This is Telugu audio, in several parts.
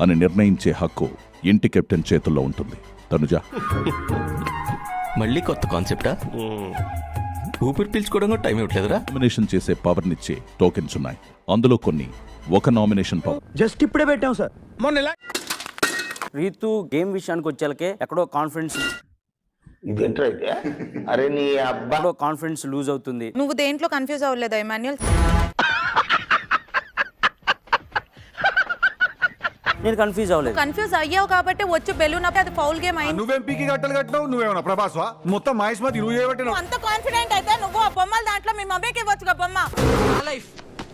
అని నిర్ణయించే హక్కు ఇంటి కెప్టెన్ చేతుల్లో ఉంటుంది. తనుజ మళ్ళీ కొత్త కాన్సెప్టా? ఊపిరి పీల్చుకోవడం కూడా టైం ఇవ్వట్లేదురా. నామినేషన్ చేసే పవర్నిచ్చే టోకెన్స్ ఉన్నాయి. అందులో కొన్ని ఒక నామినేషన్ పవర్. జస్ట్ ఇప్పుడే పెట్టాం సార్. మొన్న రీతు గేమ్ విషయానికి వచ్చేలకే ఎక్కడో కాన్ఫిడెన్స్ అరే నీ అబ్బా కాన్ఫిడెన్స్ లూజ్ అవుతుంది. నువ్వు దేంట్లో కన్ఫ్యూజ్ అవ్వలేదా ఇమాన్యుయల్? నేను కన్ఫ్యూజ్ అవ్వలేదు. కన్ఫ్యూజ్ అయ్యావు కాబట్టి వచ్చి బెలూన్ అది ఫౌల్ గేమ్ అయింది. నువ్వేం పీకి గట్టలు కట్టినావు? నువ్వేమన్నా ప్రభాస్వా? మొత్తం మహేష్మతి నువ్వు చేయబట్టినావు. అంత కాన్ఫిడెంట్ అయితే నువ్వు ఆ బొమ్మల దాంట్లో మీ మమ్మీకి ఇవ్వచ్చుగా బొమ్మ. లైఫ్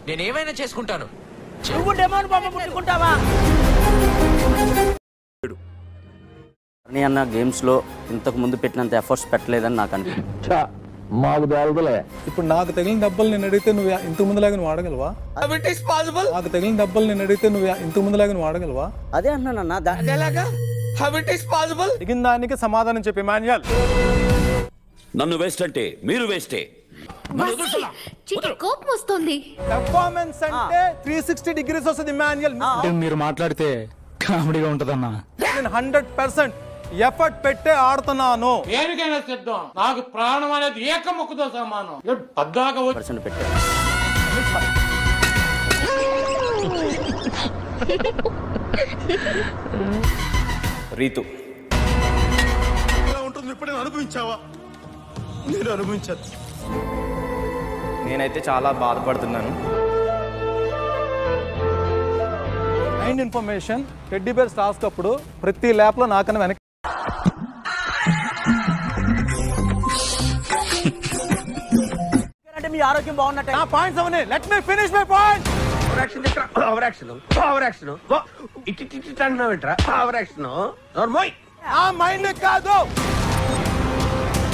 నేను ఏమైనా చేసుకుంటాను. నువ్వు డెమోన్ బొమ్మ పుట్టుకుంటావా? అన్న గేమ్స్ లో ఇంతకు ముందు పెట్టినంత ఎఫర్ట్స్ పెట్టలేదని నాకు అనిపించింది. మాకు తెలుదులే. ఇప్పుడు నాకు తగిలిన దెబ్బలు నేను అడిగితే నువ్వు ఇంతకు ముందులాగా నువ్వు ఆడగలవా? నాకు తగిలిన దెబ్బలు నేను అడిగితే నువ్వు ఇంతకు ముందులాగా నువ్వు ఆడగలవా? అదే అంటున్నా అడిగిన దానికి సమాధానం చెప్పి ఇమాన్యుయల్. నన్ను వేస్ట్ అంటే మీరు వేస్టే. కోపం వస్తుంది. పెర్ఫార్మెన్స్ అంటే 360 డిగ్రీస్ వస్తుంది ఇమాన్యుయల్. మీరు మాట్లాడితే కామెడీగా ఉంటదన్నా. నేను 100% ఎఫర్ట్ పెట్టే ఆడుతున్నాను. దేనికైనా సిద్ధం. నాకు ప్రాణం అనేది ఏకముక్కుతో సమానం. పద్దాక పెట్టాను. రీతు ఉంటుంది ఇప్పుడు అనుభవించావా? నేను అనుభవించదు. నేనైతే చాలా బాధపడుతున్నాను. Mind information teddy bears task అప్పుడు ప్రతి ల్యాప్ లో నాకన్నా వెనక్కి మీ ఆరోగ్యం బాగున్నట్టు. నా పాయింట్స్ అవన్నీ. Let me finish my point. ఆ మైండ్ కాదు.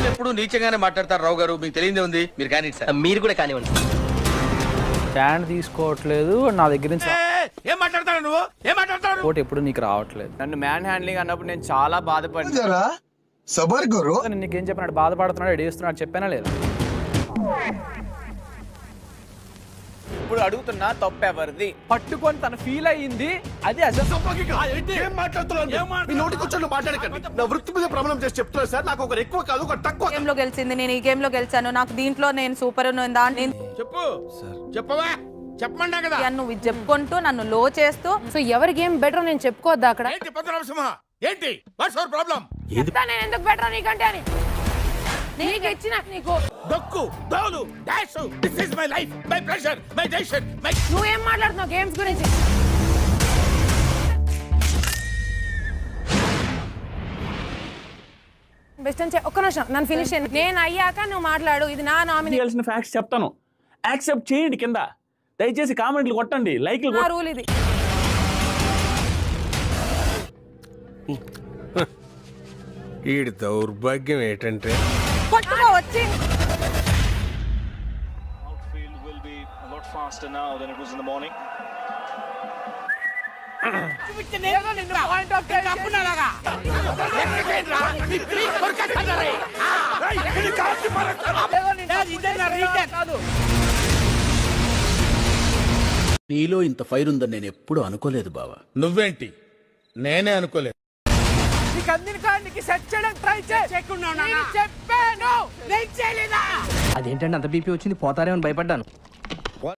ఎప్పుడు నీచంగానే మాట్లాడతారు రావు గారు. మీకు తెలియదే ఉంది. మీరు కానీ మీరు కూడా కానివ్వండి. స్టాండ్ తీసుకోవట్లేదు నా దగ్గర నుంచి. ఏం మాట్లాడతాడు నువ్వు? ఏం మాట్లాడతాడు? కోట్ ఎప్పుడు నీకు రావట్లేదు. నన్ను మ్యాన్ హ్యాండ్లింగ్ అన్నప్పుడు నేను చాలా బాధపడ్డా. నేను నీకేం చెప్పినాడు? బాధపడుతున్నాడు, ఎడేస్తున్నాడు చెప్పానా లేదా? ఇప్పుడు అడుగుతున్నా తప్పు ఎవరిది? పట్టుకొని తను ఫీల్ అయ్యింది. అది ఏం మాట్లాడుతున్నాను? నోటికొచ్చాను మాట్లాడకండి. నా వృత్తి మీద ప్రమాణం చేసి చెప్తున్నా సార్. నాకు ఒకరు ఎక్కువ కాదు ఒక తక్కువ. గేమ్ లో గెలిచింది నేను, ఈ గేమ్ లో గెలిచాను, నాకు దీంట్లో నేను సూపర్ చెప్పు. చెప్పవా? చెప్పమంటా కదా. నువ్వు ఇది చెప్పుకుంటూ నన్ను లో చేస్తూ సో ఎవరి గేమ్ బెటర్ నేను చెప్పుకోవద్దా అక్కడ? ఏంటి పద్మనాభసింహ? ఏంటి వాట్స్ యువర్ ప్రాబ్లం? నేను ఎందుకు బెటర్ నీకంటే అని నీకు ఇచ్చిన నీకు దక్కు దౌలు డాష్. This is my life, my pressure, my decision, my. నువ్వేం మాట్లాడుతున్నావు గేమ్స్ గురించి? బెస్ట్ అని ఒక్క నిమిషం నన్ను ఫినిష్ చేయండి. నేను అయ్యాక నువ్వు మాట్లాడు. ఇది నా నామినేషన్. ఫ్యాక్ట్స్ చెప్తాను, యాక్సెప్ట్ చేయండి. కింద దయచేసి కామెంట్లు కొట్టండి, లైక్లు. నా రూల్ ఇది. ఈ దౌర్భాగ్యం ఏంటంటే పట్టుకో వచ్చి నీలో ఇంత ఫైర్ ఉందని నేను ఎప్పుడు అనుకోలేదు బావా. నువ్వేంటి? నేనే అనుకోలేదు. అదేంటంటే అంత బీపీ వచ్చింది? పోతారేమని భయపడ్డాను.